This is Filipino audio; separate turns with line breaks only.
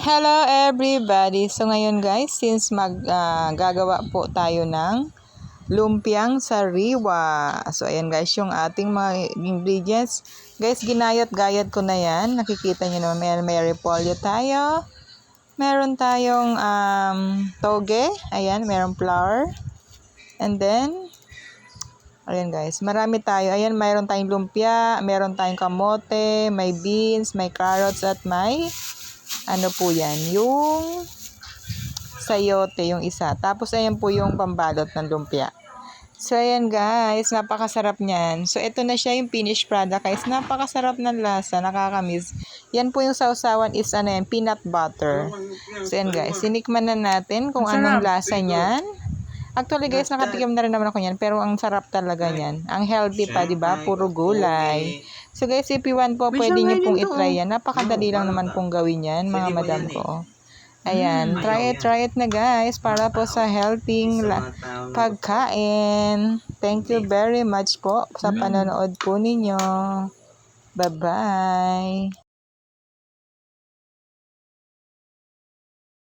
Hello everybody! So ngayon guys, since gagawa po tayo ng lumpiang sariwa. So ayan guys, yung ating mga ingredients. Guys, ginayat-gayat ko na yan. Nakikita nyo naman, may repolyo tayo. Meron tayong toge. Ayan, meron flour. And then, ayan guys, marami tayo. Ayan, mayroon tayong lumpia, meron tayong kamote, may beans, may carrots, at may ano po yan, yung sayote, yung isa. Tapos ayan po yung pambalot ng lumpia. So ayan guys, napakasarap niyan. So ito na siya yung finished product guys. Napakasarap ng lasa, nakakamiss. Yan po yung sausawan is ano yan, peanut butter. So ayan guys, sinikman na natin kung anong lasa niyan. Actually guys, nakatikim na rin naman ako niyan, pero ang sarap talaga niyan. Ang healthy pa, 'di ba? Puro gulay. So guys, if you want po, pwede niyo pong i-try yan. Napakadali lang naman pong gawin yan, mga madam ko. Ayan, try it na guys, para po sa healthy pagkain. Thank you very much po sa panonood po ninyo. Bye-bye!